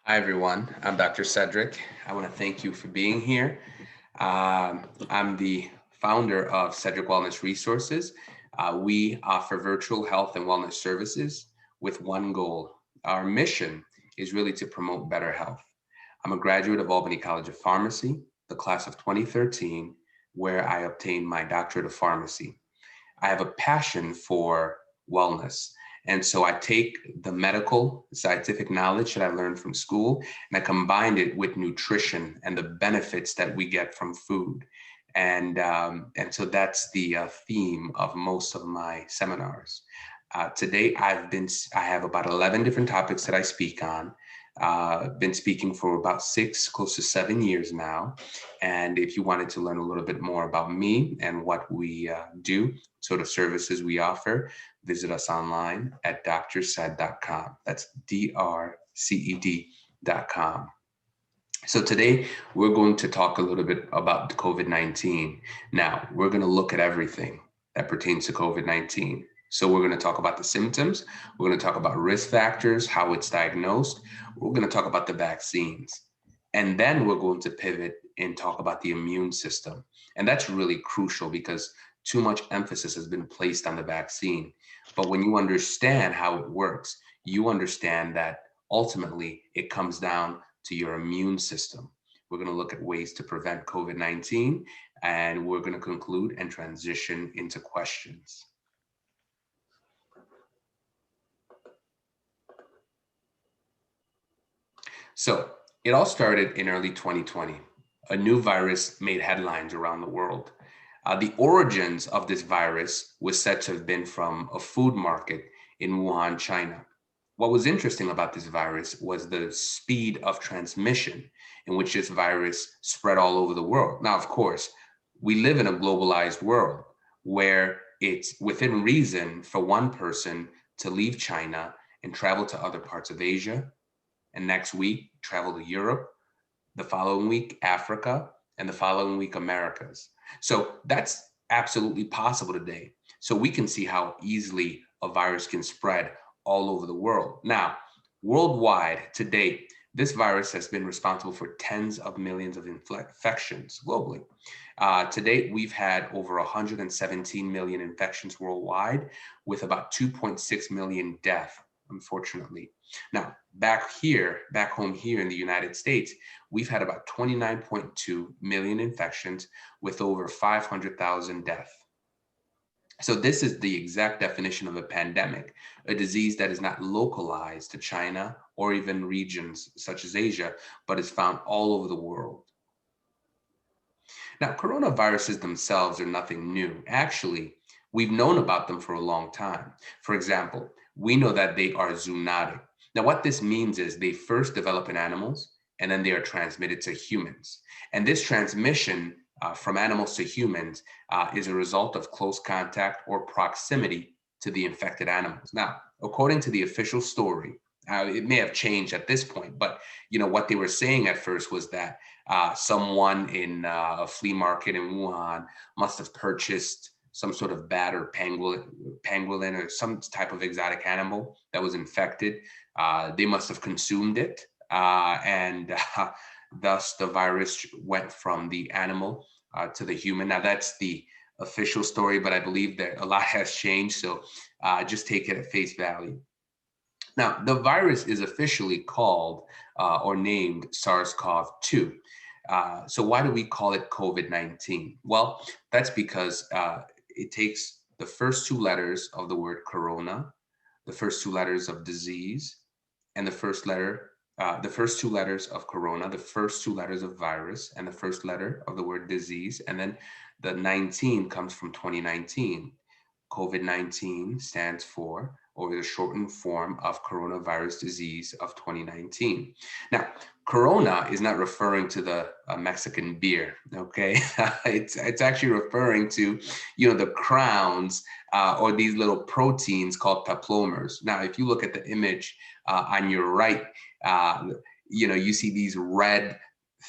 Hi, everyone. I'm Dr. Cedrick. I want to thank you for being here. I'm the founder of Cedrick Wellness Resources. We offer virtual health and wellness services with one goal. Our mission is really to promote better health. I'm a graduate of Albany College of Pharmacy, the class of 2013, where I obtained my doctorate of pharmacy. I have a passion for wellness. And so I take the medical scientific knowledge that I learned from school and I combined it with nutrition and the benefits that we get from food. And so that's the theme of most of my seminars. Today, I have about 11 different topics that I speak on. Been speaking for about 6, close to 7 years now. And if you wanted to learn a little bit more about me and what we do, sort of services we offer, visit us online at drced.com. That's drced.com. So today we're going to talk a little bit about COVID-19. Now, we're going to look at everything that pertains to COVID-19. So we're going to talk about the symptoms. We're going to talk about risk factors, how it's diagnosed. We're going to talk about the vaccines. And then we're going to pivot and talk about the immune system. And that's really crucial because too much emphasis has been placed on the vaccine. But when you understand how it works, you understand that ultimately it comes down to your immune system. We're going to look at ways to prevent COVID-19, and we're going to conclude and transition into questions. So it all started in early 2020. A new virus made headlines around the world. The origins of this virus was said to have been from a food market in Wuhan, China. What was interesting about this virus was the speed of transmission in which this virus spread all over the world. Now, of course, we live in a globalized world where it's within reason for one person to leave China and travel to other parts of Asia, and next week travel to Europe, the following week Africa, and the following week Americas. So that's absolutely possible today. So we can see how easily a virus can spread all over the world. Now, worldwide to date, this virus has been responsible for tens of millions of infections globally. To date, we've had over 117 million infections worldwide, with about 2.6 million deaths, unfortunately. Now, back home here in the United States, we've had about 29.2 million infections with over 500,000 deaths. So this is the exact definition of a pandemic, a disease that is not localized to China or even regions such as Asia, but is found all over the world. Now, coronaviruses themselves are nothing new. Actually, we've known about them for a long time. For example, we know that they are zoonotic. Now, what this means is they first develop in animals and then they are transmitted to humans. And this transmission from animals to humans is a result of close contact or proximity to the infected animals. Now, according to the official story, it may have changed at this point, but what they were saying at first was that someone in a flea market in Wuhan must have purchased some sort of bat or pangolin or some type of exotic animal that was infected. They must have consumed it, and thus the virus went from the animal to the human. Now that's the official story, but I believe that a lot has changed, so just take it at face value. Now, the virus is officially called or named SARS-CoV-2. So why do we call it COVID-19? Well, that's because it takes the first two letters of the word corona, the first two letters of disease, and the first two letters of corona, the first two letters of virus, and the first letter of the word disease. And then the 19 comes from 2019. COVID-19 stands for, or the shortened form of coronavirus disease of 2019. Now, Corona is not referring to the Mexican beer, okay? it's actually referring to, the crowns or these little proteins called peplomers. Now, if you look at the image on your right, you see these red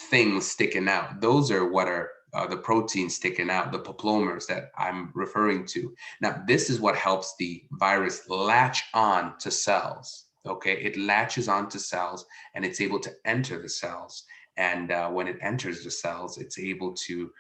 things sticking out. Those are what are the proteins sticking out, the peplomers that I'm referring to. Now, this is what helps the virus latch on to cells. Okay, it latches onto cells and it's able to enter the cells. And when it enters the cells, it's able to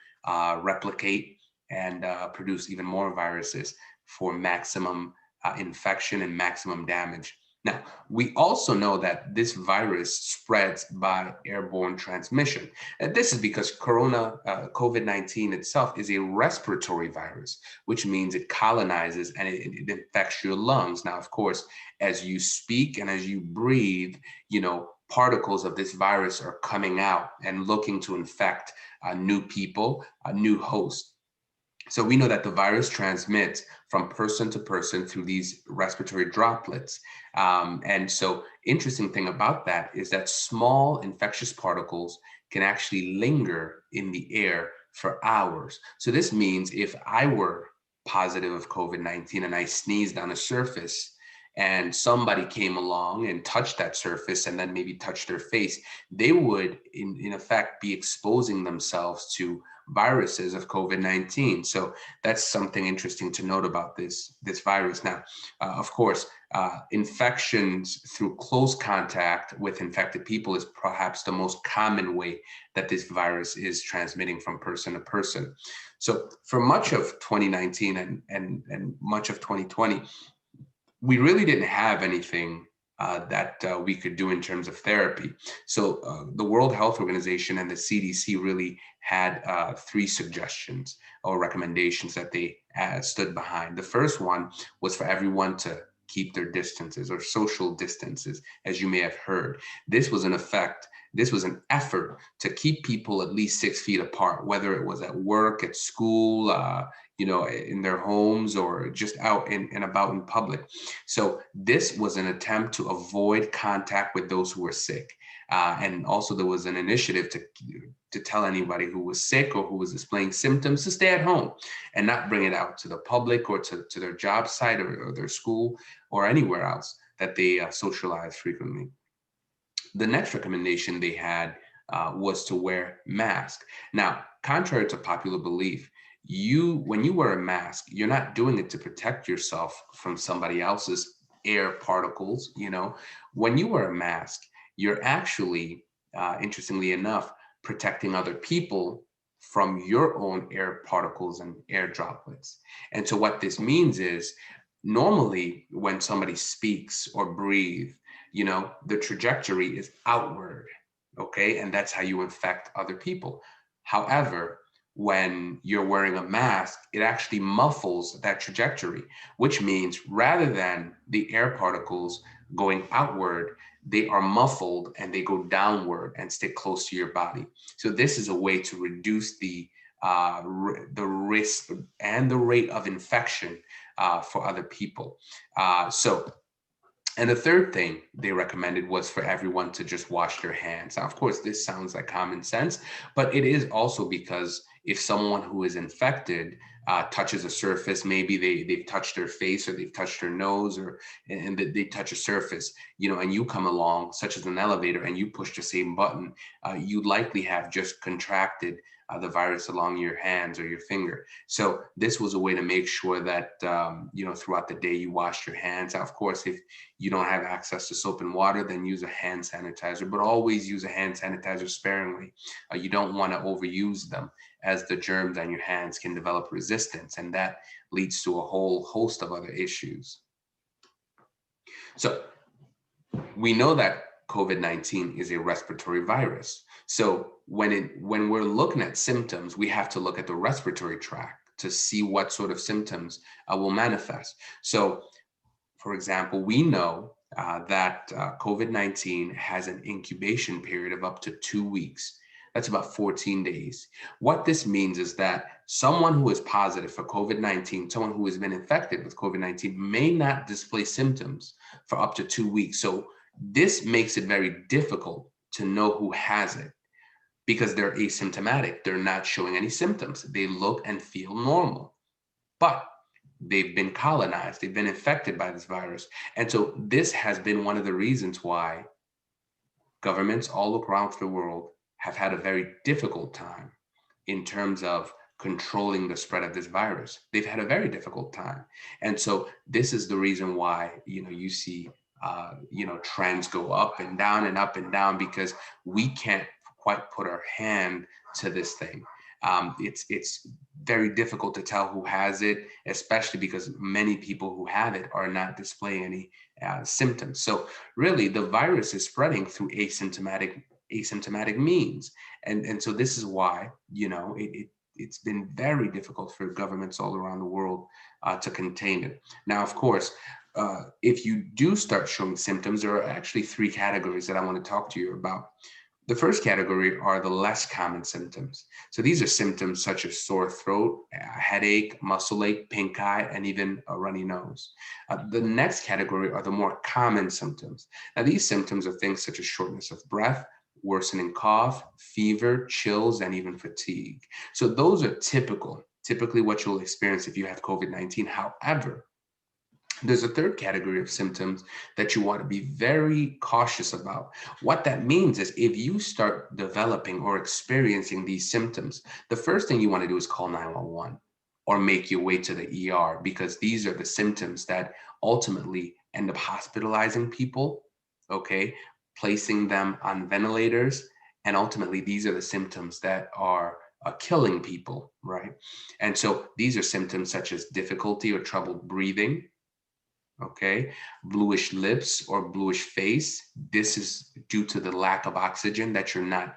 replicate and produce even more viruses for maximum infection and maximum damage. Now, we also know that this virus spreads by airborne transmission. And this is because COVID-19 itself is a respiratory virus, which means it colonizes and it infects your lungs. Now, of course, as you speak and as you breathe, particles of this virus are coming out and looking to infect new people, new hosts. So we know that the virus transmits from person to person through these respiratory droplets. And so interesting thing about that is that small infectious particles can actually linger in the air for hours. So this means if I were positive of COVID-19 and I sneezed on a surface and somebody came along and touched that surface and then maybe touched their face, they would in effect be exposing themselves to viruses of COVID-19. So that's something interesting to note about this virus. Now, of course, infections through close contact with infected people is perhaps the most common way that this virus is transmitting from person to person. So for much of 2019 and much of 2020, we really didn't have anything that we could do in terms of therapy. So the World Health Organization and the CDC really had three suggestions or recommendations that they stood behind. The first one was for everyone to keep their distances or social distances, as you may have heard. This was an effort to keep people at least 6 feet apart, whether it was at work, at school, in their homes or just out and about in public. So this was an attempt to avoid contact with those who were sick. And also there was an initiative to tell anybody who was sick or who was displaying symptoms to stay at home and not bring it out to the public or to their job site or their school or anywhere else that they socialize frequently. The next recommendation they had was to wear masks. Now, contrary to popular belief, when you wear a mask, you're not doing it to protect yourself from somebody else's air particles. When you wear a mask, you're actually, interestingly enough, protecting other people from your own air particles and air droplets. And so what this means is normally when somebody speaks or breathes, the trajectory is outward, okay? And that's how you infect other people. However, when you're wearing a mask, it actually muffles that trajectory, which means rather than the air particles going outward, they are muffled and they go downward and stick close to your body. So this is a way to reduce the risk and the rate of infection for other people. And the third thing they recommended was for everyone to just wash their hands. Now, of course, this sounds like common sense, but it is also because if someone who is infected touches a surface, maybe they've touched their face or they've touched their nose and they touch a surface, and you come along, such as an elevator, and you push the same button, you likely have just contracted the virus along your hands or your finger. So this was a way to make sure that, throughout the day you wash your hands. Now, of course, if you don't have access to soap and water, then use a hand sanitizer, but always use a hand sanitizer sparingly. You don't want to overuse them, as the germs on your hands can develop resistance, and that leads to a whole host of other issues. So we know that COVID-19 is a respiratory virus. So when we're looking at symptoms, we have to look at the respiratory tract to see what sort of symptoms will manifest. So, for example, we know that COVID-19 has an incubation period of up to 2 weeks. That's about 14 days. What this means is that someone who is positive for COVID-19, someone who has been infected with COVID-19 may not display symptoms for up to 2 weeks. So this makes it very difficult to know who has it because they're asymptomatic. They're not showing any symptoms. They look and feel normal, but they've been colonized. They've been infected by this virus. And so this has been one of the reasons why governments all around the world have had a very difficult time in terms of controlling the spread of this virus. They've had a very difficult time. And so this is the reason why, you see trends go up and down and up and down because we can't quite put our hand to this thing. It's very difficult to tell who has it, especially because many people who have it are not displaying any symptoms. So really, the virus is spreading through asymptomatic means, and so this is why it's been very difficult for governments all around the world to contain it. Now, of course, if you do start showing symptoms, there are actually three categories that I want to talk to you about. The first category are the less common symptoms. So these are symptoms such as sore throat, headache, muscle ache, pink eye, and even a runny nose. The next category are the more common symptoms. Now, these symptoms are things such as shortness of breath, worsening cough, fever, chills, and even fatigue. So those are typically what you'll experience if you have COVID-19. However, there's a third category of symptoms that you want to be very cautious about. What that means is if you start developing or experiencing these symptoms, the first thing you want to do is call 911 or make your way to the ER, because these are the symptoms that ultimately end up hospitalizing people, okay, placing them on ventilators. And ultimately, these are the symptoms that are killing people, right? And so these are symptoms such as difficulty or trouble breathing, okay, bluish lips or bluish face. This is due to the lack of oxygen that you're not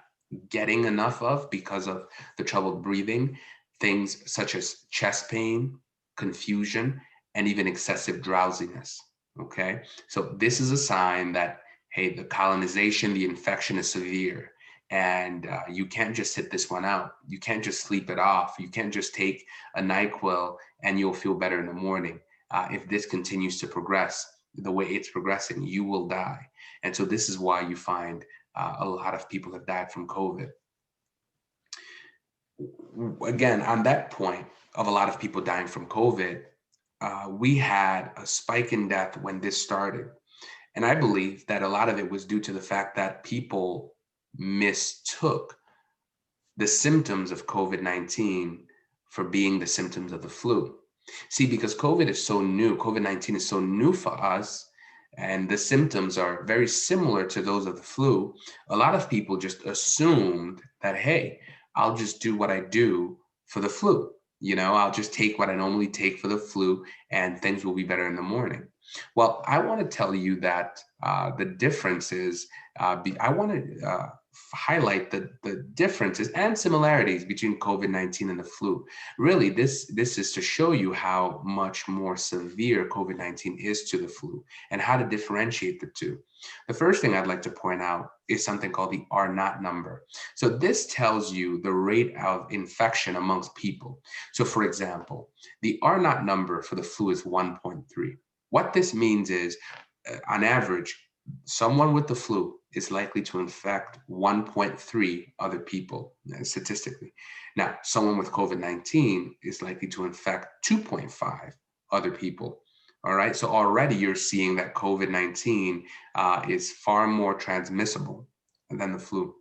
getting enough of because of the troubled breathing. Things such as chest pain, confusion, and even excessive drowsiness. Okay, so this is a sign that, hey, the colonization, the infection is severe. And you can't just sit this one out. You can't just sleep it off. You can't just take a NyQuil and you'll feel better in the morning. If this continues to progress the way it's progressing, you will die. And so this is why you find a lot of people have died from COVID. Again, on that point of a lot of people dying from COVID, we had a spike in death when this started. And I believe that a lot of it was due to the fact that people mistook the symptoms of COVID-19 for being the symptoms of the flu. See, because COVID-19 is so new for us, and the symptoms are very similar to those of the flu, a lot of people just assumed that, hey, I'll just do what I do for the flu. I'll just take what I normally take for the flu and things will be better in the morning. Well, I want to tell you that the difference is, I want to highlight the differences and similarities between COVID-19 and the flu. Really, this is to show you how much more severe COVID-19 is to the flu and how to differentiate the two. The first thing I'd like to point out is something called the R0 number. So this tells you the rate of infection amongst people. So for example, the R0 number for the flu is 1.3. What this means is, on average, someone with the flu is likely to infect 1.3 other people, statistically. Now, someone with COVID-19 is likely to infect 2.5 other people. All right, so already you're seeing that COVID-19 is far more transmissible than the flu.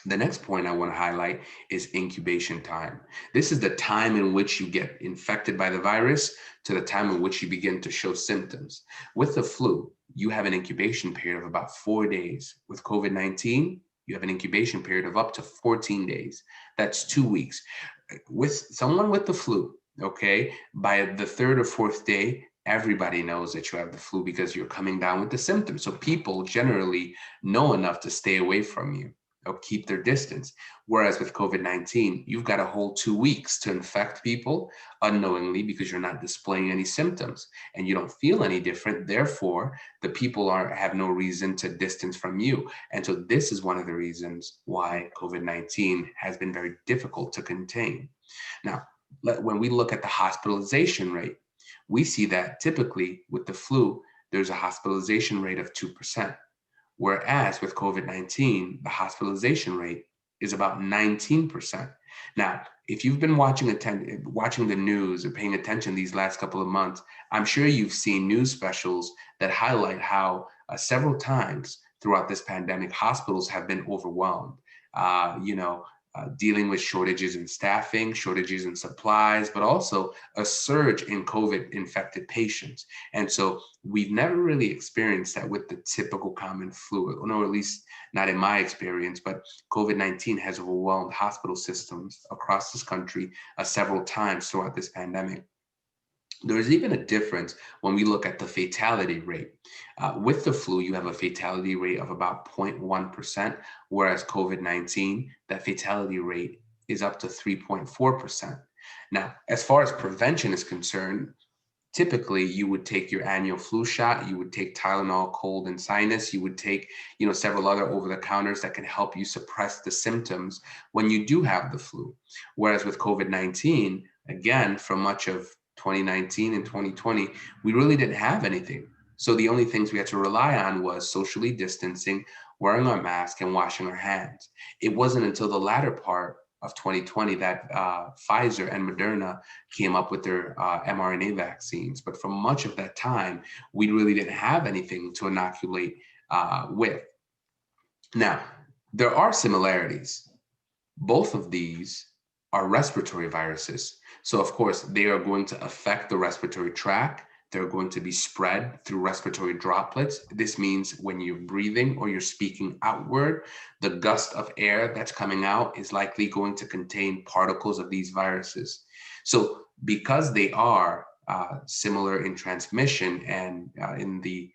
The next point I want to highlight is incubation time. This is the time in which you get infected by the virus to the time in which you begin to show symptoms. With the flu, you have an incubation period of about 4 days. With COVID-19, you have an incubation period of up to 14 days. That's 2 weeks. With someone with the flu, okay, by the third or fourth day, everybody knows that you have the flu because you're coming down with the symptoms. So people generally know enough to stay away from you or keep their distance. Whereas with COVID-19, you've got a whole 2 weeks to infect people unknowingly because you're not displaying any symptoms and you don't feel any different. Therefore, the people have no reason to distance from you. And so this is one of the reasons why COVID-19 has been very difficult to contain. Now, when we look at the hospitalization rate, we see that typically with the flu, there's a hospitalization rate of 2%. Whereas with COVID-19, the hospitalization rate is about 19%. Now, if you've been watching the news or paying attention these last couple of months, I'm sure you've seen news specials that highlight how several times throughout this pandemic, hospitals have been overwhelmed. dealing with shortages in staffing, shortages in supplies, but also a surge in COVID infected patients. And so we've never really experienced that with the typical common flu, or at least not in my experience, but COVID-19 has overwhelmed hospital systems across this country several times throughout this pandemic. There's even a difference when we look at the fatality rate. With the flu, you have a fatality rate of about 0.1%, whereas COVID-19, that fatality rate is up to 3.4%. Now, as far as prevention is concerned, typically you would take your annual flu shot, you would take Tylenol cold and sinus, you would take, several other over the counters that can help you suppress the symptoms when you do have the flu. Whereas with COVID-19, again, for much of 2019 and 2020, we really didn't have anything. So the only things we had to rely on was socially distancing, wearing our mask, and washing our hands. It wasn't until the latter part of 2020 that Pfizer and Moderna came up with their mRNA vaccines. But for much of that time, we really didn't have anything to inoculate with. Now, there are similarities. Both of these are respiratory viruses. So of course, they are going to affect the respiratory tract. They're going to be spread through respiratory droplets. This means when you're breathing or you're speaking outward, the gust of air that's coming out is likely going to contain particles of these viruses. So because they are similar in transmission and in the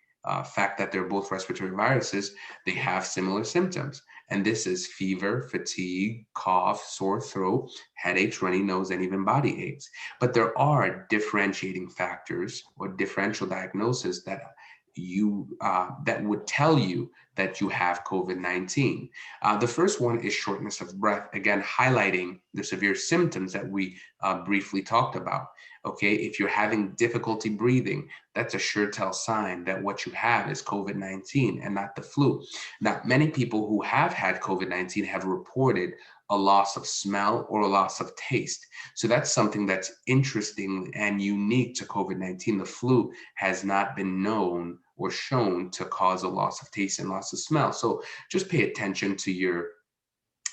fact that they're both respiratory viruses, they have similar symptoms. And this is fever, fatigue, cough, sore throat, headaches, runny nose, and even body aches. But there are differentiating factors or differential diagnoses that that would tell you that you have COVID-19. The first one is shortness of breath, again, highlighting the severe symptoms that we briefly talked about. Okay, if you're having difficulty breathing, that's a sure tell sign that what you have is COVID-19 and not the flu. Now, many people who have had COVID-19 have reported a loss of smell or a loss of taste. So that's something that's interesting and unique to COVID-19. The flu has not been known or shown to cause a loss of taste and loss of smell. So just pay attention to your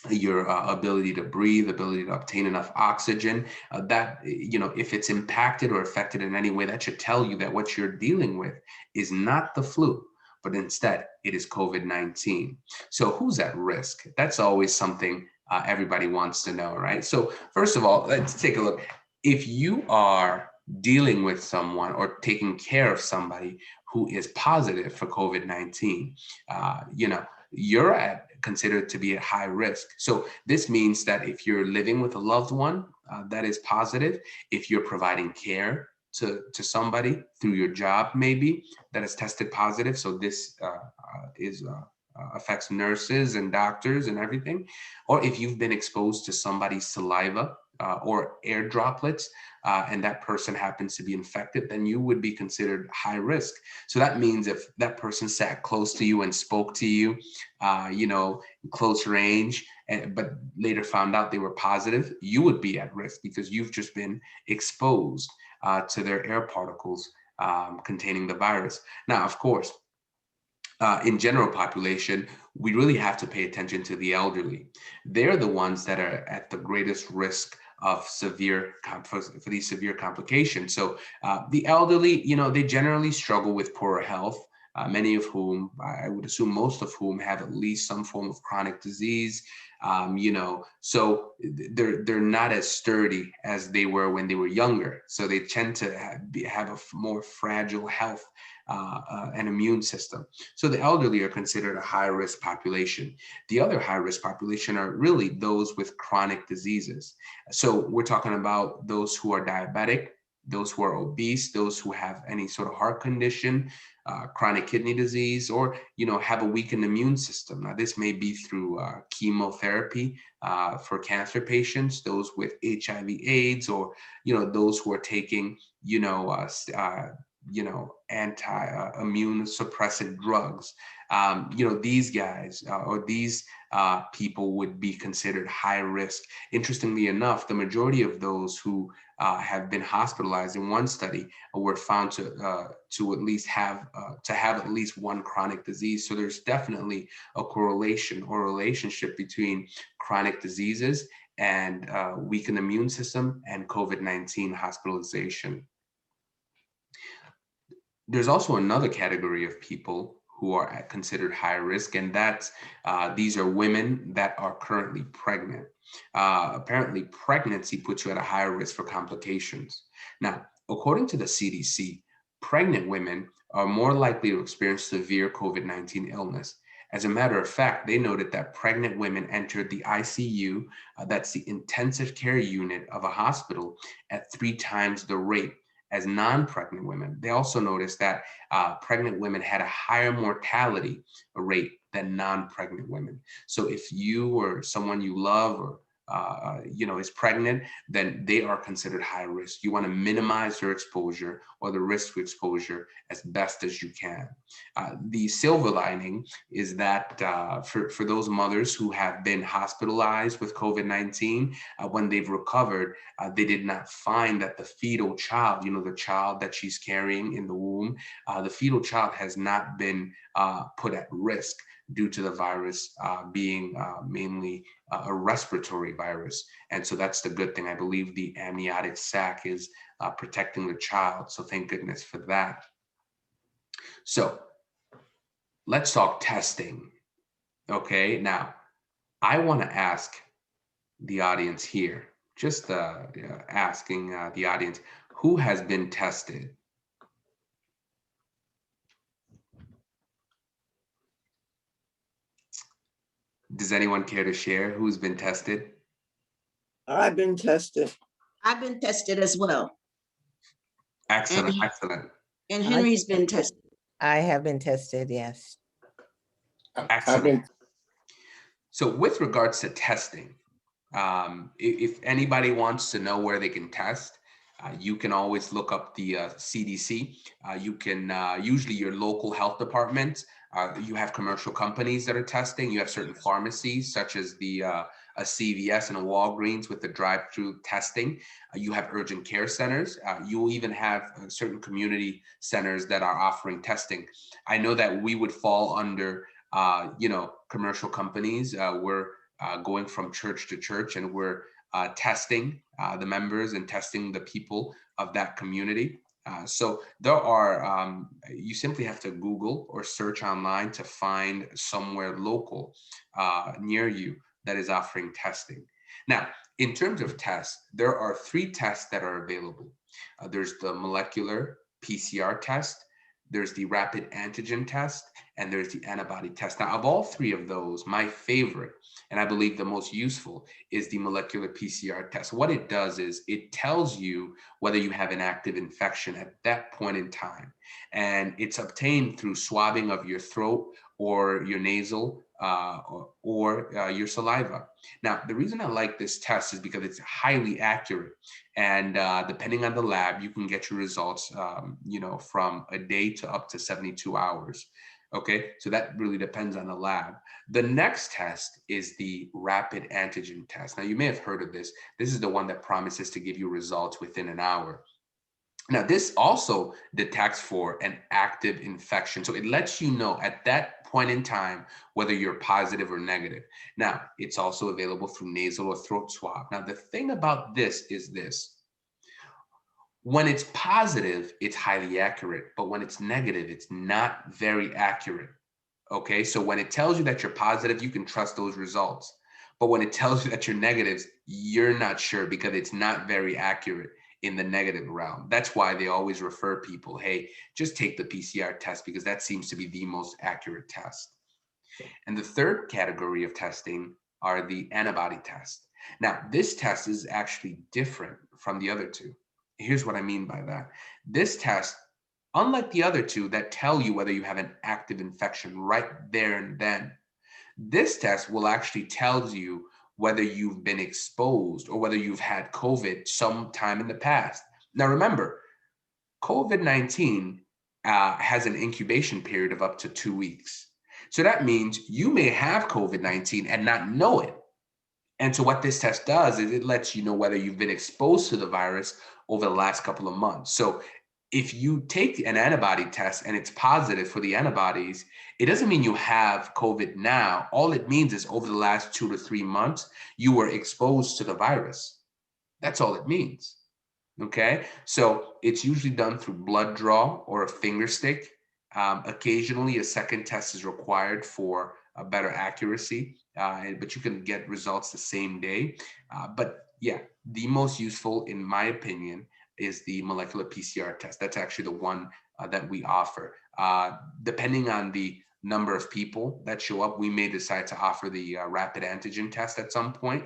ability to breathe, ability to obtain enough oxygen, that, if it's impacted or affected in any way, that should tell you that what you're dealing with is not the flu, but instead it is COVID-19. So who's at risk? That's always something everybody wants to know, right? So first of all, let's take a look. If you are dealing with someone or taking care of somebody who is positive for COVID-19, you're considered to be at high risk. So this means that if you're living with a loved one that is positive, if you're providing care to somebody through your job, maybe that is tested positive. So this affects nurses and doctors and everything. Or if you've been exposed to somebody's saliva or air droplets, and that person happens to be infected, then you would be considered high risk. So that means if that person sat close to you and spoke to you, close range, but later found out they were positive, you would be at risk because you've just been exposed to their air particles containing the virus. Now, of course, in general population, we really have to pay attention to the elderly. They're the ones that are at the greatest risk of for these severe complications. So the elderly, they generally struggle with poorer health, many of whom, I would assume most of whom, have at least some form of chronic disease. So they're not as sturdy as they were when they were younger. So they tend to have a more fragile health and immune system. So the elderly are considered a high-risk population. The other high-risk population are really those with chronic diseases. So we're talking about those who are diabetic, those who are obese, those who have any sort of heart condition, chronic kidney disease, or have a weakened immune system. Now, this may be through chemotherapy for cancer patients, those with HIV/AIDS, or those who are taking anti-immune suppressant drugs. These guys or these people would be considered high risk. Interestingly enough, the majority of those who have been hospitalized in one study were found to have at least one chronic disease. So there's definitely a correlation or relationship between chronic diseases and weakened immune system and COVID-19 hospitalization. There's also another category of people who are considered high risk, and that's these are women that are currently pregnant. Apparently, pregnancy puts you at a higher risk for complications. Now, according to the CDC, pregnant women are more likely to experience severe COVID-19 illness. As a matter of fact, they noted that pregnant women entered the ICU, that's the intensive care unit of a hospital, at 3 times the rate as non-pregnant women. They also noticed that pregnant women had a higher mortality rate than non-pregnant women. So if you or someone you love or is pregnant, then they are considered high risk. You want to minimize their exposure or the risk of exposure as best as you can. The silver lining is that for those mothers who have been hospitalized with COVID-19, when they've recovered, they did not find that the fetal child, the child that she's carrying in the womb, the fetal child has not been put at risk due to the virus being mainly a respiratory virus. And so that's the good thing. I believe the amniotic sac is protecting the child. So thank goodness for that. So let's talk testing. Okay, now I want to ask the audience here, just asking the audience, who has been tested? Does anyone care to share who's been tested? I've been tested. I've been tested as well. Excellent, excellent. And Henry's been tested. I have been tested, yes. Excellent. So with regards to testing, if anybody wants to know where they can test, you can always look up the CDC. You can usually your local health department. You have commercial companies that are testing. You have certain pharmacies such as a CVS and a Walgreens with the drive-through testing. You have urgent care centers. You will even have certain community centers that are offering testing. I know that we would fall under commercial companies. We're going from church to church, and we're testing the members and testing the people of that community. So there are, you simply have to Google or search online to find somewhere local near you that is offering testing. Now, in terms of tests, there are 3 tests that are available. There's the molecular PCR test, there's the rapid antigen test, and there's the antibody test. Now, of all 3 of those, my favorite, and I believe the most useful, is the molecular PCR test. What it does is it tells you whether you have an active infection at that point in time. And it's obtained through swabbing of your throat or your nasal or your saliva. Now, the reason I like this test is because it's highly accurate. And depending on the lab, you can get your results, from a day to up to 72 hours. Okay, so that really depends on the lab. The next test is the rapid antigen test. Now, you may have heard of this. This is the one that promises to give you results within an hour. Now, this also detects for an active infection. So it lets you know at that point in time whether you're positive or negative. Now, it's also available through nasal or throat swab. Now, the thing about this is this. When it's positive, it's highly accurate, but when it's negative, it's not very accurate. Okay, so when it tells you that you're positive, you can trust those results. But when it tells you that you're negative, you're not sure because it's not very accurate in the negative realm. That's why they always refer people, hey, just take the PCR test because that seems to be the most accurate test. And the third category of testing are the antibody tests. Now, this test is actually different from the other 2. Here's what I mean by that. This test, unlike the other 2 that tell you whether you have an active infection right there and then, this test will actually tell you whether you've been exposed or whether you've had COVID sometime in the past. Now, remember, COVID-19 has an incubation period of up to 2 weeks. So that means you may have COVID-19 and not know it. And so what this test does is it lets you know whether you've been exposed to the virus over the last couple of months. So if you take an antibody test and it's positive for the antibodies, it doesn't mean you have COVID now. All it means is over the last 2 to 3 months, you were exposed to the virus. That's all it means. Okay, so it's usually done through blood draw or a finger stick. Occasionally, a second test is required for a better accuracy, but you can get results the same day. But yeah, the most useful, in my opinion, is the molecular PCR test. That's actually the one that we offer. Depending on the number of people that show up, we may decide to offer the rapid antigen test at some point.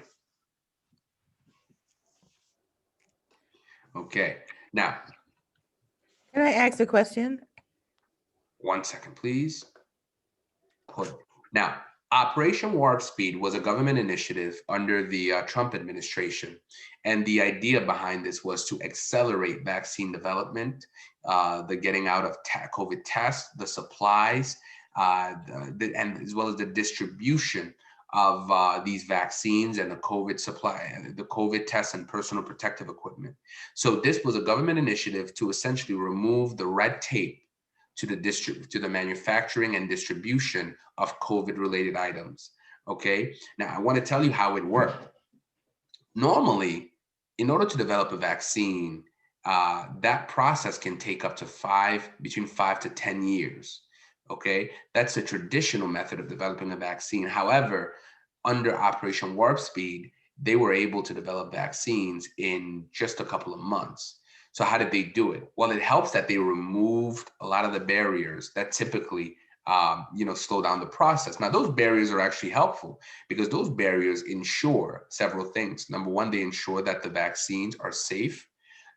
Okay, now, Can I ask a question? 1 second, please. Now, Operation Warp Speed was a government initiative under the Trump administration. And the idea behind this was to accelerate vaccine development, the getting out of COVID tests, the supplies, and as well as the distribution of these vaccines and the COVID supply, the COVID tests and personal protective equipment. So this was a government initiative to essentially remove the red tape to the manufacturing and distribution of COVID-related items. Okay, now I want to tell you how it worked. Normally, in order to develop a vaccine, that process can take up to between 5 to 10 years. Okay, that's a traditional method of developing a vaccine. However, under Operation Warp Speed, they were able to develop vaccines in just a couple of months. So how did they do it? Well, it helps that they removed a lot of the barriers that typically, slow down the process. Now, those barriers are actually helpful because those barriers ensure several things. Number one, they ensure that the vaccines are safe.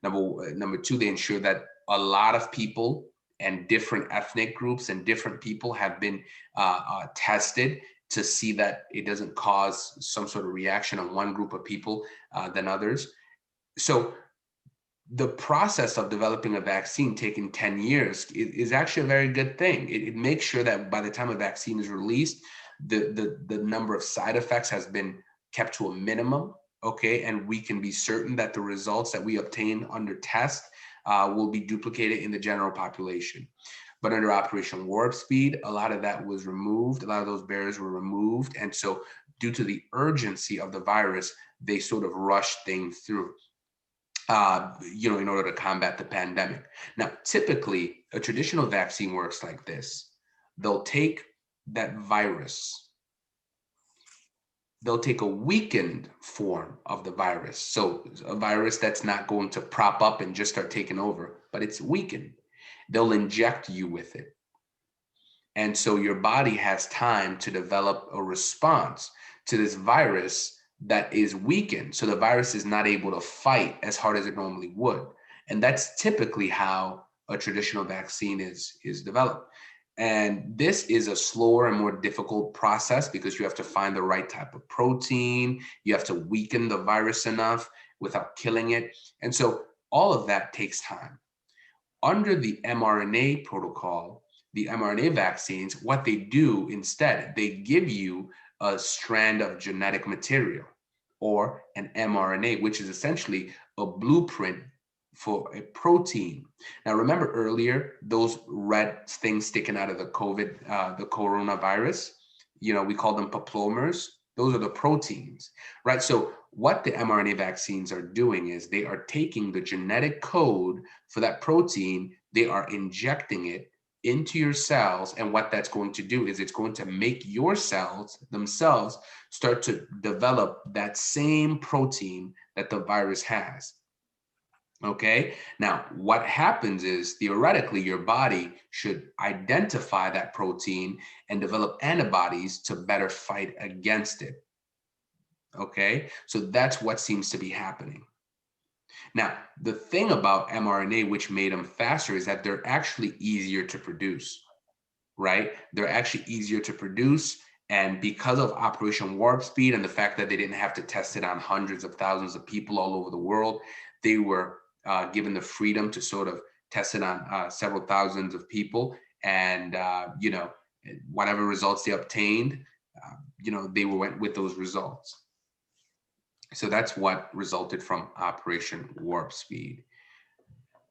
Number two, they ensure that a lot of people and different ethnic groups and different people have been tested to see that it doesn't cause some sort of reaction on one group of people than others. So the process of developing a vaccine taking 10 years is actually a very good thing. It makes sure that by the time a vaccine is released, the number of side effects has been kept to a minimum, okay? And we can be certain that the results that we obtain under test will be duplicated in the general population. But under Operation Warp Speed, a lot of that was removed. A lot of those barriers were removed. And so due to the urgency of the virus, they sort of rushed things through. In order to combat the pandemic. Now, typically, a traditional vaccine works like this. They'll take that virus, they'll take a weakened form of the virus. So a virus that's not going to prop up and just start taking over, but it's weakened. They'll inject you with it. And so your body has time to develop a response to this virus that is weakened. So the virus is not able to fight as hard as it normally would. And that's typically how a traditional vaccine is developed. And this is a slower and more difficult process because you have to find the right type of protein. You have to weaken the virus enough without killing it. And so all of that takes time. Under the mRNA protocol, the mRNA vaccines, what they do instead, they give you a strand of genetic material or an mRNA, which is essentially a blueprint for a protein. Now, remember earlier, those red things sticking out of the coronavirus, we call them poplomers. Those are the proteins, right? So what the mRNA vaccines are doing is they are taking the genetic code for that protein, they are injecting it into your cells. And what that's going to do is it's going to make your cells themselves start to develop that same protein that the virus has. Okay, now what happens is theoretically your body should identify that protein and develop antibodies to better fight against it. Okay, so that's what seems to be happening. Now, the thing about mRNA, which made them faster, is that they're actually easier to produce, right? They're actually easier to produce. And because of Operation Warp Speed and the fact that they didn't have to test it on hundreds of thousands of people all over the world, they were given the freedom to sort of tested on several thousands of people, and you know, whatever results they obtained, you know, they went with those results. So that's what resulted from Operation Warp Speed.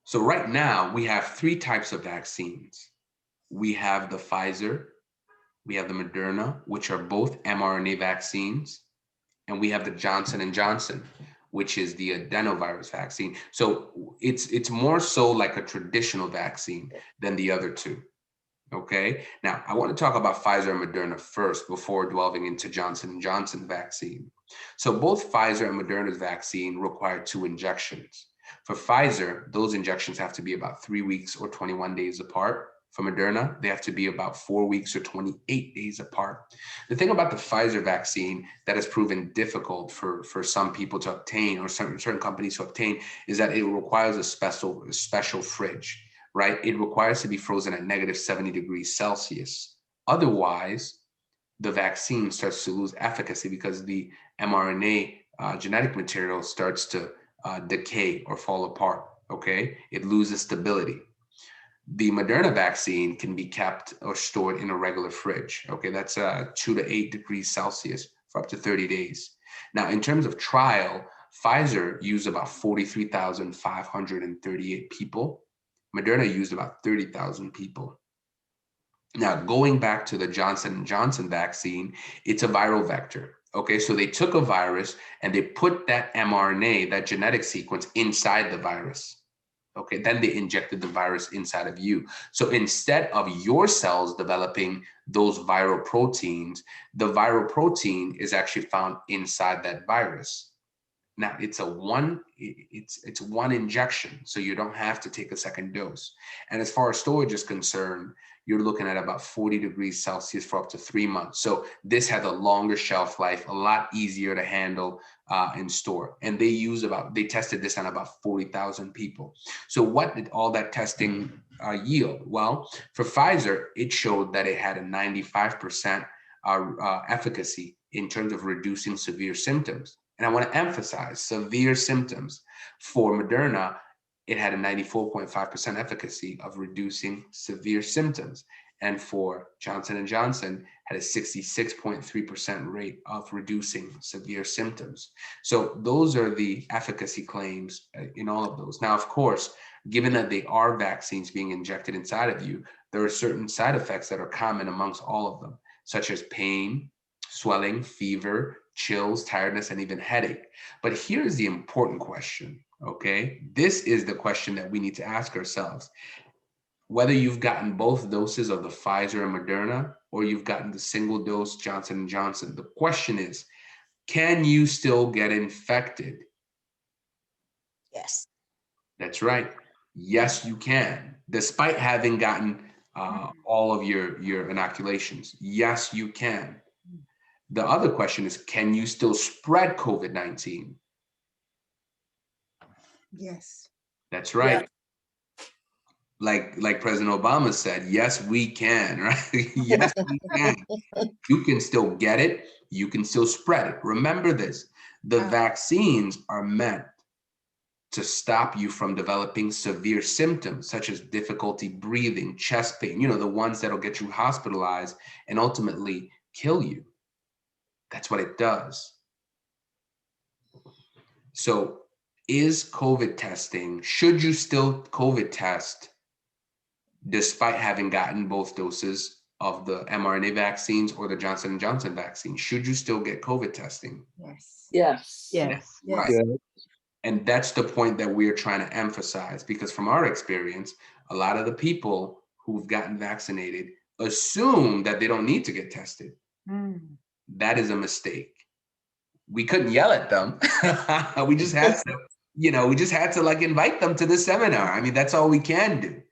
So right now we have three types of vaccines. We have the Pfizer, we have the Moderna, which are both mRNA vaccines, and we have the Johnson and Johnson, which is the adenovirus vaccine. So it's more so like a traditional vaccine than the other two. Okay. Now I want to talk about Pfizer and Moderna first before delving into Johnson and Johnson vaccine. So both Pfizer and Moderna's vaccine require 2 injections. For Pfizer, those injections have to be about 3 weeks or 21 days apart. For Moderna, they have to be about 4 weeks or 28 days apart. The thing about the Pfizer vaccine that has proven difficult for some people to obtain, or certain companies to obtain, is that it requires a special fridge, right? It requires to be frozen at -70°C. Otherwise, the vaccine starts to lose efficacy because the mRNA genetic material starts to decay or fall apart, okay? It loses stability. The Moderna vaccine can be kept or stored in a regular fridge, okay? That's 2 to 8 degrees Celsius for up to 30 days. Now, in terms of trial, Pfizer used about 43,538 people. Moderna used about 30,000 people. Now, going back to the Johnson & Johnson vaccine, it's a viral vector. Okay, so they took a virus and they put that mRNA, that genetic sequence, inside the virus. Okay, then they injected the virus inside of you. So instead of your cells developing those viral proteins, the viral protein is actually found inside that virus. Now it's one injection, so you don't have to take a second dose. And as far as storage is concerned, you're looking at about 40°C for up to 3 months. So this has a longer shelf life, a lot easier to handle and store. And they tested this on about 40,000 people. So what did all that testing yield? Well, for Pfizer, it showed that it had a 95% efficacy in terms of reducing severe symptoms. And I want to emphasize severe symptoms. For Moderna, it had a 94.5% efficacy of reducing severe symptoms. And for Johnson & Johnson, had a 66.3% rate of reducing severe symptoms. So those are the efficacy claims in all of those. Now, of course, given that they are vaccines being injected inside of you, there are certain side effects that are common amongst all of them, such as pain, swelling, fever, chills, tiredness, and even headache. But here's the important question, okay? This is the question that we need to ask ourselves. Whether you've gotten both doses of the Pfizer and Moderna, or you've gotten the single dose Johnson & Johnson, the question is, can you still get infected? Yes. That's right. Yes, you can, despite having gotten all of your inoculations. Yes, you can. The other question is, can you still spread COVID-19? Yes. That's right. Like President Obama said, yes, we can, right? Yes, we can. You can still get it. You can still spread it. Remember this, the vaccines are meant to stop you from developing severe symptoms such as difficulty breathing, chest pain, the ones that'll get you hospitalized and ultimately kill you. That's what it does. So is COVID testing, should you still COVID test despite having gotten both doses of the mRNA vaccines or the Johnson & Johnson vaccine? Should you still get COVID testing? Yes. Yes. Yes. Right. Yes. And that's the point that we're trying to emphasize, because from our experience, a lot of the people who've gotten vaccinated assume that they don't need to get tested. That is a mistake. We couldn't yell at them. We just had to, like invite them to the seminar. I mean, that's all we can do,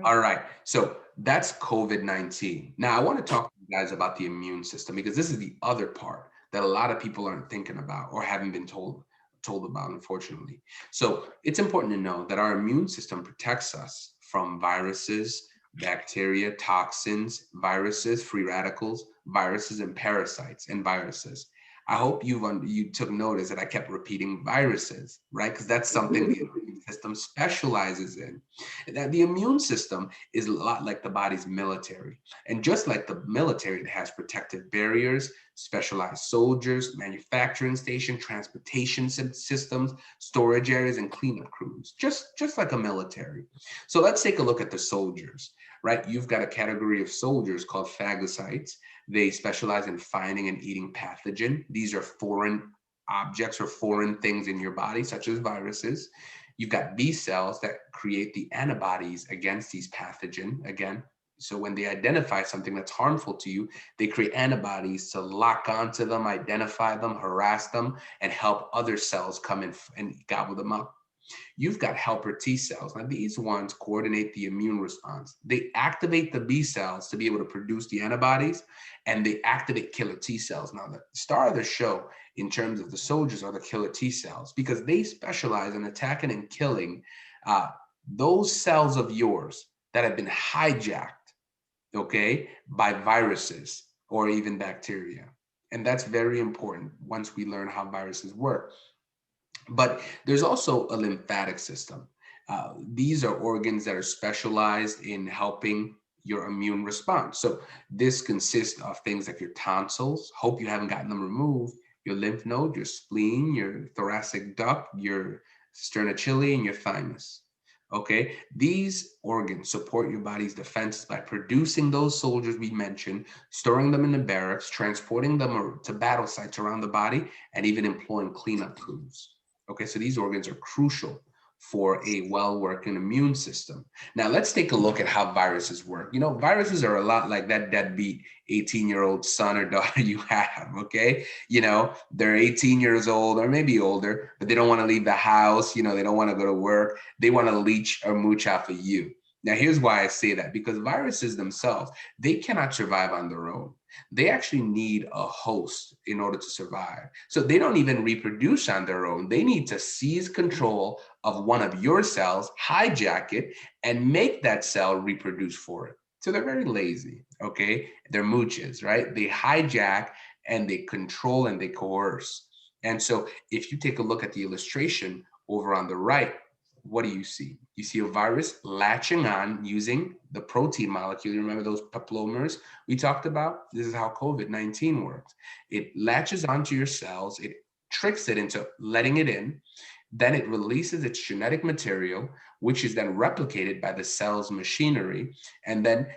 All right. So that's COVID-19. Now I want to talk to you guys about the immune system, because this is the other part that a lot of people aren't thinking about or haven't been told about, unfortunately. So it's important to know that our immune system protects us from viruses, bacteria, toxins, viruses, free radicals, viruses, and parasites and viruses. I hope you took notice that I kept repeating viruses, right? Because that's something the immune system specializes in. Now, the immune system is a lot like the body's military. And just like the military, it has protective barriers, specialized soldiers, manufacturing station, transportation systems, storage areas, and cleanup crews, just like a military. So let's take a look at the soldiers, right? You've got a category of soldiers called phagocytes. They specialize in finding and eating pathogen. These are foreign objects or foreign things in your body, such as viruses. You've got B cells that create the antibodies against these pathogen. Again, so when they identify something that's harmful to you, they create antibodies to lock onto them, identify them, harass them, and help other cells come in and gobble them up. You've got helper T cells. Now, these ones coordinate the immune response. They activate the B cells to be able to produce the antibodies, and they activate killer T cells. Now, the star of the show in terms of the soldiers are the killer T cells, because they specialize in attacking and killing those cells of yours that have been hijacked, okay, by viruses or even bacteria. And that's very important once we learn how viruses work. But there's also a lymphatic system. These are organs that are specialized in helping your immune response. So this consists of things like your tonsils. Hope you haven't gotten them removed. Your lymph node, your spleen, your thoracic duct, your sternochyli, and your thymus. Okay, these organs support your body's defenses by producing those soldiers we mentioned, storing them in the barracks, transporting them to battle sites around the body, and even employing cleanup crews. Okay, so these organs are crucial for a well-working immune system. Now, let's take a look at how viruses work. You know, viruses are a lot like that deadbeat 18-year-old son or daughter you have, okay? You know, they're 18 years old or maybe older, but they don't want to leave the house. You know, they don't want to go to work. They want to leech or mooch off of you. Now, here's why I say that, because viruses themselves, they cannot survive on their own. They actually need a host in order to survive. So they don't even reproduce on their own. They need to seize control of one of your cells, hijack it, and make that cell reproduce for it. So they're very lazy, okay? They're mooches, right? They hijack and they control and they coerce. And so if you take a look at the illustration over on the right, what do you see? You see a virus latching on using the protein molecule. You remember those peplomers we talked about? This is how COVID-19 works. It latches onto your cells, it tricks it into letting it in, then it releases its genetic material, which is then replicated by the cell's machinery, and then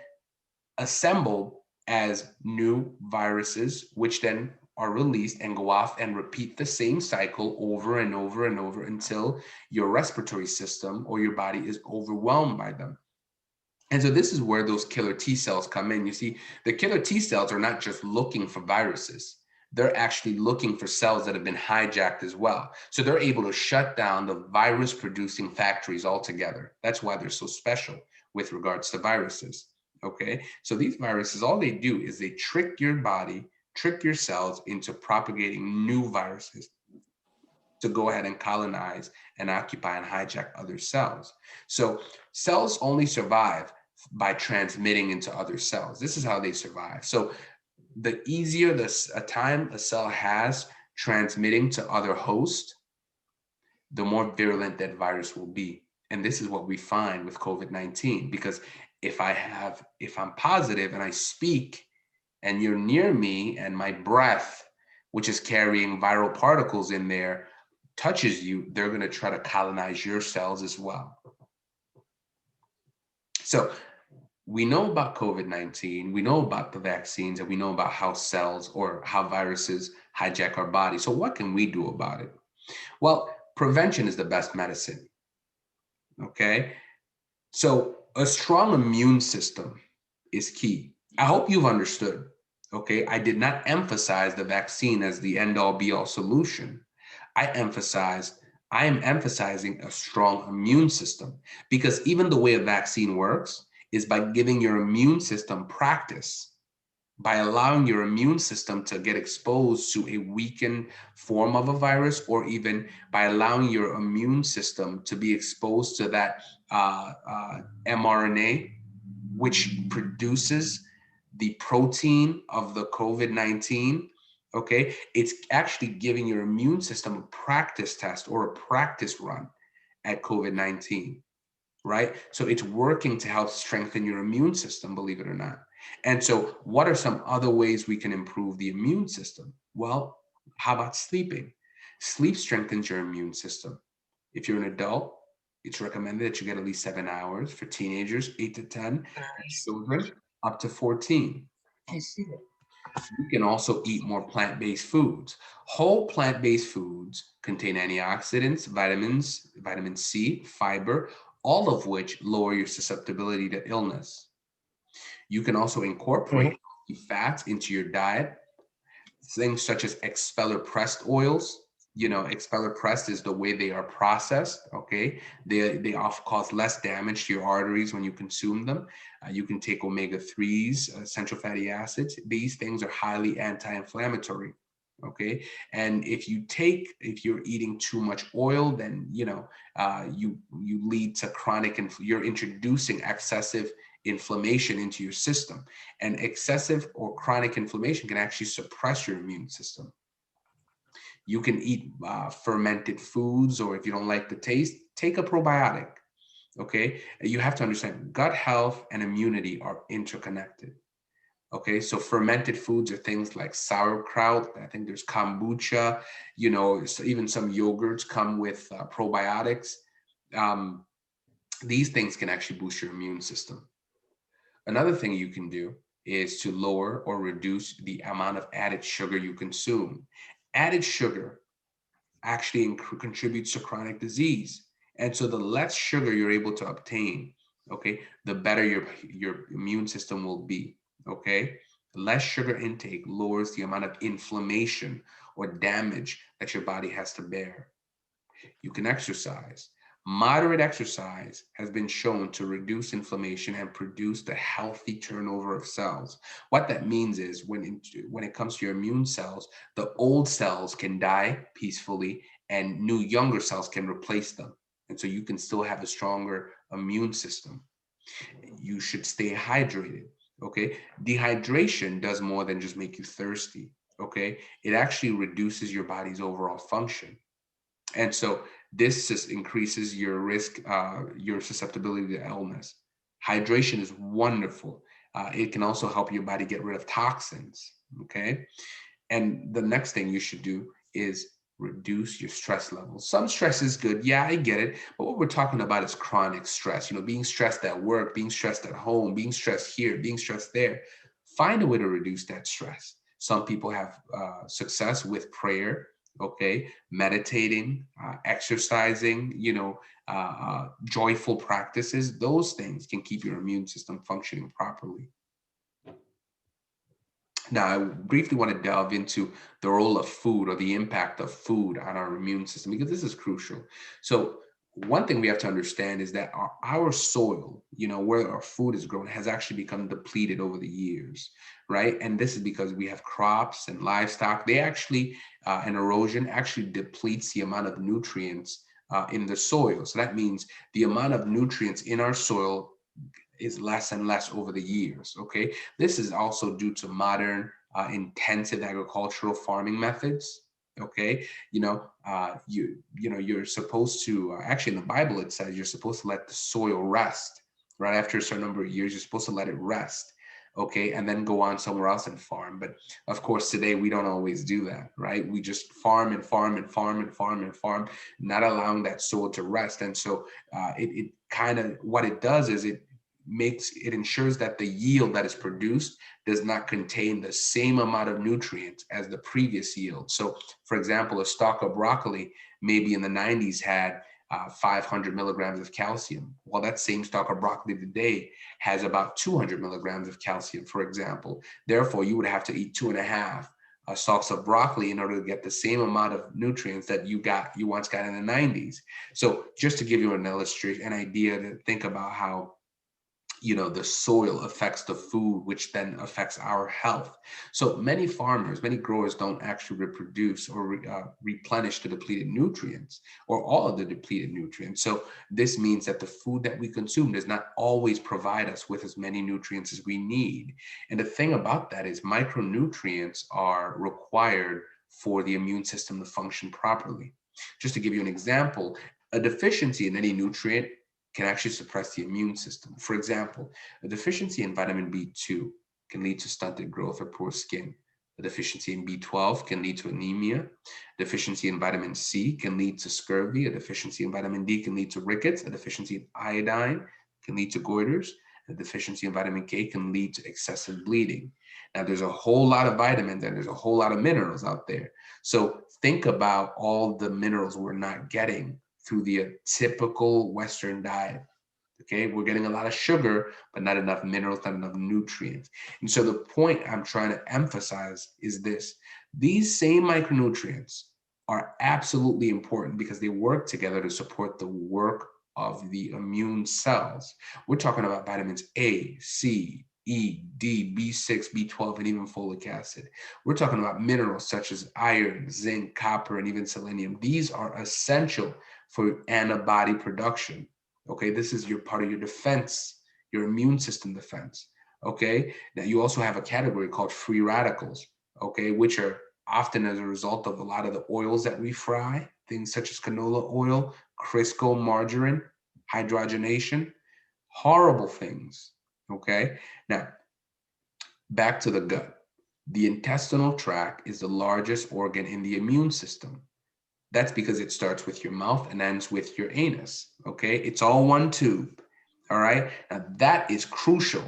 assembled as new viruses, which then are released and go off and repeat the same cycle over and over and over until your respiratory system or your body is overwhelmed by them. And so this is where those killer T cells come in. You see, the killer T cells are not just looking for viruses. They're actually looking for cells that have been hijacked as well. So they're able to shut down the virus producing factories altogether. That's why they're so special with regards to viruses. Okay, so these viruses, all they do is they trick your body, trick your cells into propagating new viruses to go ahead and colonize and occupy and hijack other cells. So cells only survive by transmitting into other cells. This is how they survive. So the easier a time a cell has transmitting to other hosts, the more virulent that virus will be. And this is what we find with COVID-19, because if I'm positive and I speak and you're near me and my breath, which is carrying viral particles in there, touches you, they're going to try to colonize your cells as well. So we know about COVID-19, we know about the vaccines, and we know about how cells or how viruses hijack our body. So what can we do about it? Well, prevention is the best medicine, okay? So a strong immune system is key. I hope you've understood, okay? I did not emphasize the vaccine as the end-all be-all solution. I am emphasizing a strong immune system, because even the way a vaccine works is by giving your immune system practice, by allowing your immune system to get exposed to a weakened form of a virus, or even by allowing your immune system to be exposed to that mRNA, which produces the protein of the COVID-19. Okay, it's actually giving your immune system a practice test or a practice run. at COVID-19, right? So it's working to help strengthen your immune system, believe it or not. And so what are some other ways we can improve the immune system? Well, how about sleeping? Sleep strengthens your immune system. If you're an adult, it's recommended that you get at least 7 hours. For teenagers, 8 to 10. Children, up to 14. You can also eat more plant-based foods. Whole plant-based foods contain antioxidants, vitamins, vitamin C, fiber, all of which lower your susceptibility to illness. You can also incorporate fats into your diet, things such as expeller pressed oils. You know, expeller pressed is the way they are processed. Okay, they often cause less damage to your arteries when you consume them. You can take omega-3s, essential fatty acids. These things are highly anti-inflammatory. Okay, and if you're eating too much oil, then you lead to chronic you're introducing excessive inflammation into your system, and excessive or chronic inflammation can actually suppress your immune system. You can eat fermented foods, or if you don't like the taste, take a probiotic. Okay, you have to understand gut health and immunity are interconnected. Okay, so fermented foods are things like sauerkraut. I think there's kombucha. So even some yogurts come with probiotics. These things can actually boost your immune system. Another thing you can do is to lower or reduce the amount of added sugar you consume. Added sugar actually contributes to chronic disease. And so the less sugar you're able to obtain, okay, the better your immune system will be, okay? Less sugar intake lowers the amount of inflammation or damage that your body has to bear. You can exercise. Moderate exercise has been shown to reduce inflammation and produce the healthy turnover of cells. What that means is when it comes to your immune cells, the old cells can die peacefully and new younger cells can replace them. And so you can still have a stronger immune system. You should stay hydrated, okay? Dehydration does more than just make you thirsty, okay? It actually reduces your body's overall function. And so this just increases your risk, your susceptibility to illness. Hydration is wonderful. It can also help your body get rid of toxins, okay? And the next thing you should do is reduce your stress levels. Some stress is good. Yeah, I get it. But what we're talking about is chronic stress, being stressed at work, being stressed at home, being stressed here, being stressed there. Find a way to reduce that stress. Some people have success with prayer, okay, meditating, exercising, joyful practices. Those things can keep your immune system functioning properly. Now, I briefly want to delve into the role of food, or the impact of food on our immune system, because this is crucial. So one thing we have to understand is that our soil, where our food is grown, has actually become depleted over the years, right? And this is because we have crops and livestock. They actually, an erosion actually depletes the amount of nutrients in the soil. So that means the amount of nutrients in our soil is less and less over the years, okay? This is also due to modern intensive agricultural farming methods, okay? You're supposed to, actually in the Bible it says you're supposed to let the soil rest. Right after a certain number of years, you're supposed to let it rest, okay? And then go on somewhere else and farm. But of course, today we don't always do that, right? We just farm and farm and farm and farm and farm, not allowing that soil to rest. And so it kind of, what it does is it ensures that the yield that is produced does not contain the same amount of nutrients as the previous yield. So for example, a stalk of broccoli maybe in the 90s had 500 milligrams of calcium. Well, that same stalk of broccoli today has about 200 milligrams of calcium, for example. Therefore, you would have to eat 2.5 stalks of broccoli in order to get the same amount of nutrients that you once got in the 90s. So just to give you an illustration, an idea to think about how the soil affects the food, which then affects our health. So many farmers, many growers don't actually reproduce or replenish the depleted nutrients, or all of the depleted nutrients. So this means that the food that we consume does not always provide us with as many nutrients as we need. And the thing about that is micronutrients are required for the immune system to function properly. Just to give you an example, A deficiency in any nutrient can actually suppress the immune system. For example, a deficiency in vitamin B2 can lead to stunted growth or poor skin. A deficiency in B12 can lead to anemia. Deficiency in vitamin C can lead to scurvy. A deficiency in vitamin D can lead to rickets. A deficiency in iodine can lead to goiters. A deficiency in vitamin K can lead to excessive bleeding. Now, there's a whole lot of vitamins and there's a whole lot of minerals out there. So think about all the minerals we're not getting through the typical Western diet. Okay, we're getting a lot of sugar, but not enough minerals, not enough nutrients. And so the point I'm trying to emphasize is this: these same micronutrients are absolutely important because they work together to support the work of the immune cells. We're talking about vitamins A, C, E, D, B6, B12, and even folic acid. We're talking about minerals such as iron, zinc, copper, and even selenium. These are essential for antibody production. Okay, this is your part of your defense, your immune system defense. Okay, now you also have a category called free radicals, okay, which are often as a result of a lot of the oils that we fry, things such as canola oil, Crisco, margarine, hydrogenation, horrible things. Okay, now back to the gut. The intestinal tract is the largest organ in the immune system. That's because it starts with your mouth and ends with your anus, okay? It's all one tube, all right? Now that is crucial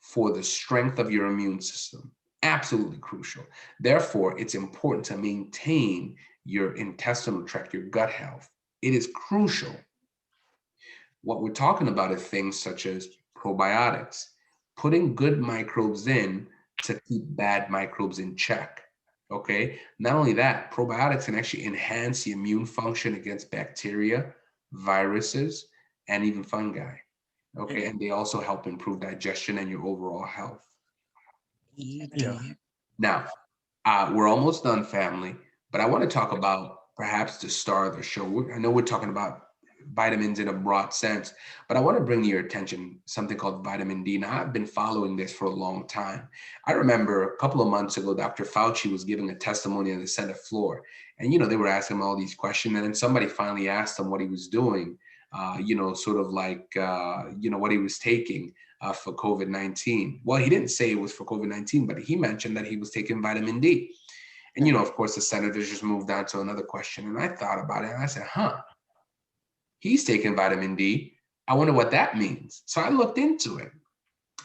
for the strength of your immune system, absolutely crucial. Therefore, it's important to maintain your intestinal tract, your gut health. It is crucial. What we're talking about is things such as probiotics, putting good microbes in to keep bad microbes in check. Okay, not only that, probiotics can actually enhance the immune function against bacteria, viruses, and even fungi. Okay, and they also help improve digestion and your overall health. Yeah. Now, we're almost done, family, but I want to talk about perhaps the star of the show. I know we're talking about vitamins in a broad sense, but I want to bring to your attention something called vitamin D. Now, I've been following this for a long time. I remember a couple of months ago, Dr. Fauci was giving a testimony on the Senate floor, and they were asking him all these questions, and then somebody finally asked him what he was doing, sort of like, what he was taking for COVID-19. Well, he didn't say it was for COVID-19, but he mentioned that he was taking vitamin D. And, of course, the senators just moved on to another question, and I thought about it, and I said, he's taking vitamin D. I wonder what that means. So I looked into it,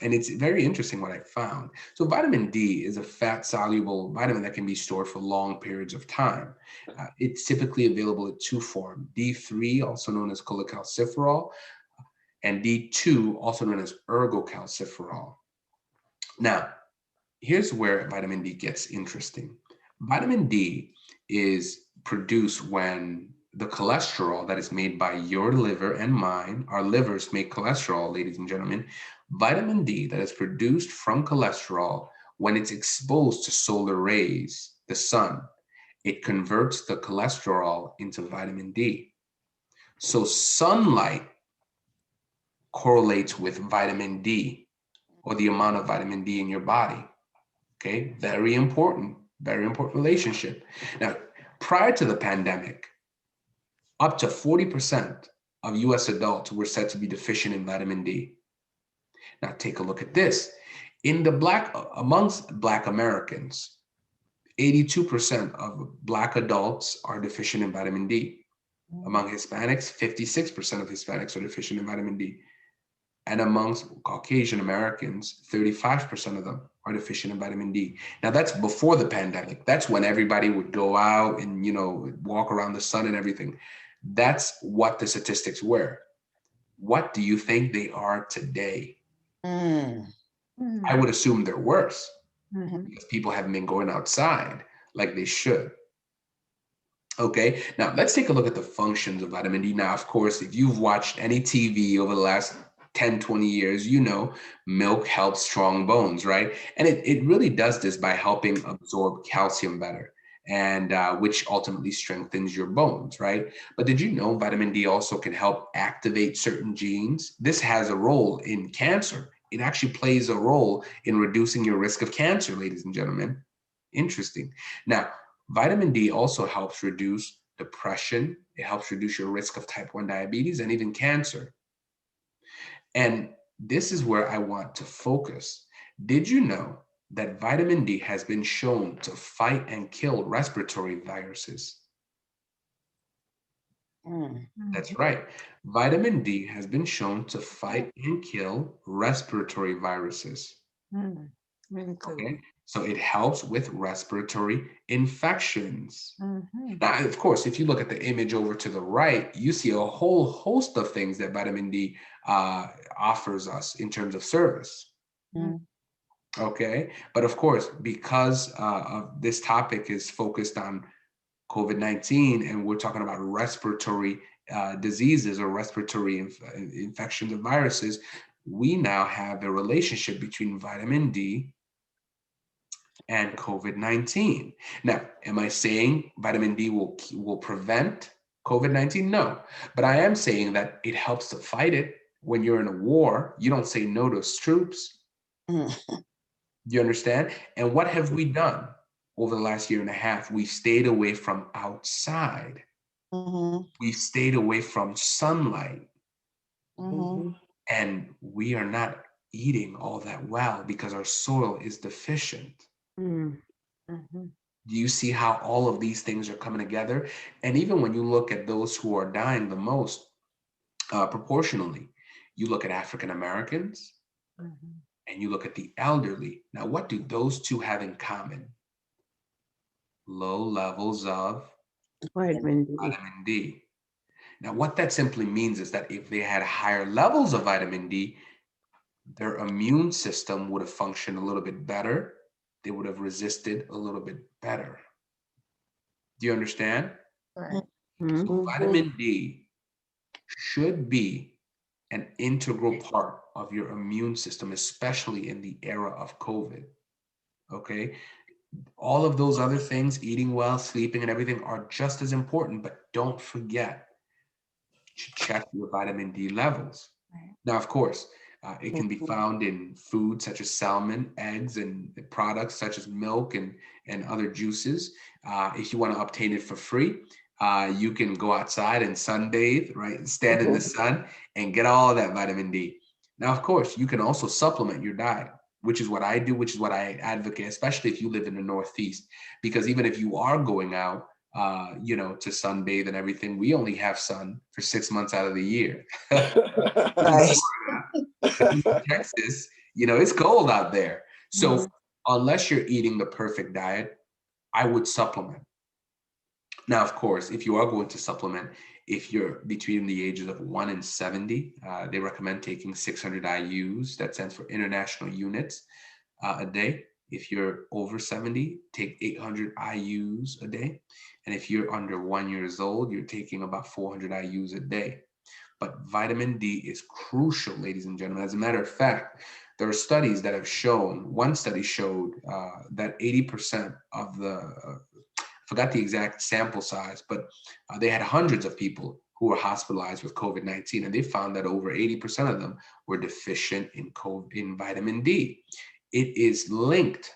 and it's very interesting what I found. So vitamin D is a fat-soluble vitamin that can be stored for long periods of time. It's typically available in two forms: D3, also known as cholecalciferol, and D2, also known as ergocalciferol. Now, here's where vitamin D gets interesting. Vitamin D is produced when the cholesterol that is made by your liver and mine, our livers make cholesterol, ladies and gentlemen. Vitamin D that is produced from cholesterol, when it's exposed to solar rays, the sun, it converts the cholesterol into vitamin D. So sunlight correlates with vitamin D, or the amount of vitamin D in your body. Okay, very important relationship. Now, prior to the pandemic, up to 40% of US adults were said to be deficient in vitamin D. Now take a look at this. Amongst Black Americans, 82% of Black adults are deficient in vitamin D. Among Hispanics, 56% of Hispanics are deficient in vitamin D. And amongst Caucasian Americans, 35% of them are deficient in vitamin D. Now that's before the pandemic. That's when everybody would go out and, walk around the sun and everything. That's what the statistics were. What do you think they are today? I would assume they're worse because people haven't been going outside like they should. Okay, now let's take a look at the functions of vitamin D. Now, of course, if you've watched any TV over the last 10, 20 years, milk helps strong bones, right? And it really does this by helping absorb calcium better, and which ultimately strengthens your bones, right? But did you know vitamin D also can help activate certain genes? This has a role in cancer. It actually plays a role in reducing your risk of cancer, ladies and gentlemen. Interesting. Now, vitamin D also helps reduce depression. It helps reduce your risk of type 1 diabetes and even cancer. And this is where I want to focus. Did you know that vitamin D has been shown to fight and kill respiratory viruses? That's right. Vitamin D has been shown to fight and kill respiratory viruses. Really cool. Okay, so it helps with respiratory infections. Mhm. Now, of course, if you look at the image over to the right, you see a whole host of things that vitamin D offers us in terms of service. Mm. Okay, but of course, because of this topic is focused on COVID-19 and we're talking about respiratory diseases or respiratory infections of viruses, we now have a relationship between vitamin D and COVID-19. Now, am I saying vitamin D will prevent COVID-19? No, but I am saying that it helps to fight it. When you're in a war, you don't say no to troops. Mm. Do you understand? And what have we done over the last year and a half? We stayed away from outside. Mhm. We stayed away from sunlight. Mhm. And we are not eating all that well because our soil is deficient. Mm. Mhm. Do you see how all of these things are coming together? And even when you look at those who are dying the most, proportionally, you look at African Americans Mhm. and you look at the elderly. Now, what do those two have in common? Low levels of Vitamin D. vitamin D. Now, what that simply means is that if they had higher levels of vitamin D, their immune system would have functioned a little bit better. They would have resisted a little bit better. Do you understand? Right. So Mhm. vitamin D should be an integral part of your immune system, especially in the era of COVID. Okay. All of those other things, eating well, sleeping, and everything, are just as important, but don't forget to check your vitamin D levels. Right. Now, of course, it can be found in foods such as salmon, eggs, and products such as milk and other juices. If you want to obtain it for free, you can go outside and sunbathe, right? Stand in the sun and get all of that vitamin D. Now, of course, you can also supplement your diet, which is what I do, which is what I advocate, especially if you live in the Northeast, because even if you are going out, to sunbathe and everything, we only have sun for 6 months out of the year. Right. In Texas, it's cold out there. So Mhm. unless you're eating the perfect diet, I would supplement. Now, of course, if you are going to supplement, if you're between the ages of 1 and 70, they recommend taking 600 IUs. That stands for international units a day. If you're over 70, take 800 IUs a day. And if you're under 1 year old, you're taking about 400 IUs a day. But vitamin D is crucial, ladies and gentlemen. As a matter of fact, there are studies that have shown, one study showed that 80% of I forgot the exact sample size, but they had hundreds of people who were hospitalized with COVID-19, and they found that over 80% of them were deficient in vitamin D. It is linked,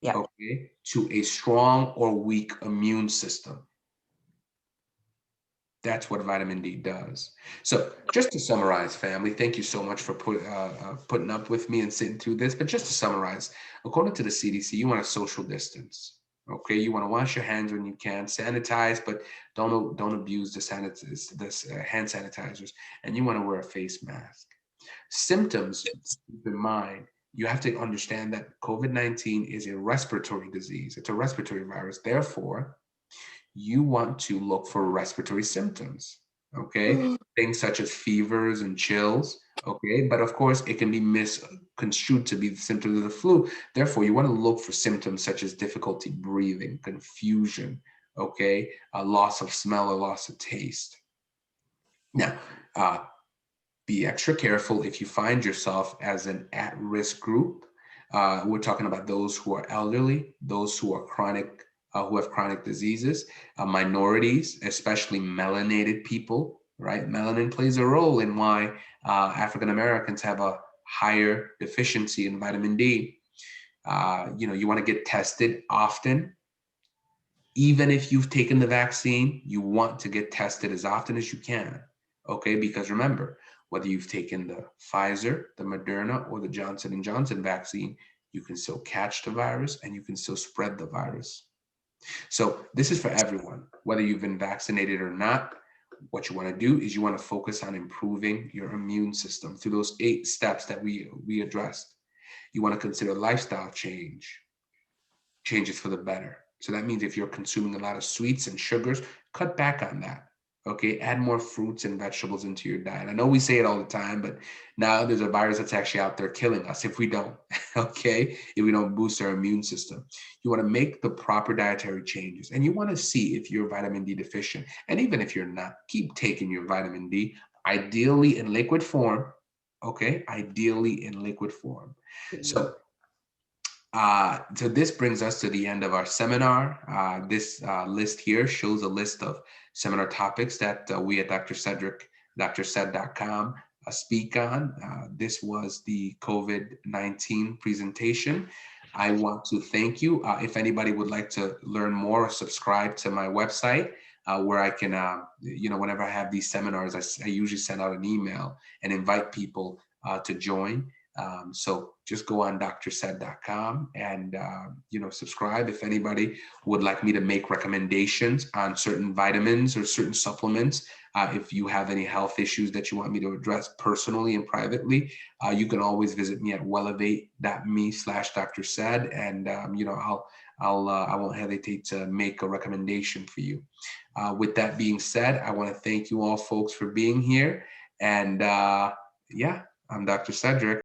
Yeah. okay, to a strong or weak immune system. That's what vitamin D does. So just to summarize, family, thank you so much for putting up with me and sitting through this. But just to summarize, according to the CDC, you want to social distance. Okay, you want to wash your hands when you can, sanitize, but don't abuse the hand sanitizers, and you want to wear a face mask. Symptoms, keep in mind, you have to understand that COVID-19 is a respiratory disease. It's a respiratory virus. Therefore, you want to look for respiratory symptoms, okay? Things such as fevers and chills, okay? But of course, it can be misconstrued to be the symptoms of the flu. Therefore, you want to look for symptoms such as difficulty breathing, confusion, okay? A loss of smell or loss of taste. Now, be extra careful if you find yourself as an at-risk group. We're talking about those who are elderly, those who are chronic, who have chronic diseases, minorities, especially melanated people, right? Melanin plays a role in why African Americans have a higher deficiency in vitamin D. You want to get tested often. Even if you've taken the vaccine, you want to get tested as often as you can, okay? Because remember, whether you've taken the Pfizer, the Moderna, or the Johnson & Johnson vaccine, you can still catch the virus and you can still spread the virus. So this is for everyone, whether you've been vaccinated or not. What you want to do is you want to focus on improving your immune system through those 8 steps that we addressed. You want to consider lifestyle changes for the better. So that means if you're consuming a lot of sweets and sugars, cut back on that. Okay, add more fruits and vegetables into your diet. I know we say it all the time, but now there's a virus that's actually out there killing us if we don't, okay, if we don't boost our immune system. You want to make the proper dietary changes, and you want to see if you're vitamin D deficient. And even if you're not, keep taking your vitamin D, ideally in liquid form, okay, ideally in liquid form. So this brings us to the end of our seminar. This list here shows a list of seminar topics that we at Dr. Cedrick, drced.com speak on. This was the COVID-19 presentation. I want to thank you. If anybody would like to learn more or subscribe to my website, where I can, whenever I have these seminars, I usually send out an email and invite people to join. So just go on drced.com and, subscribe. If anybody would like me to make recommendations on certain vitamins or certain supplements, if you have any health issues that you want me to address personally and privately, you can always visit me at wellevate.me/drced, and, I won't hesitate to make a recommendation for you. With that being said, I want to thank you all folks for being here. And I'm Dr. Cedrick.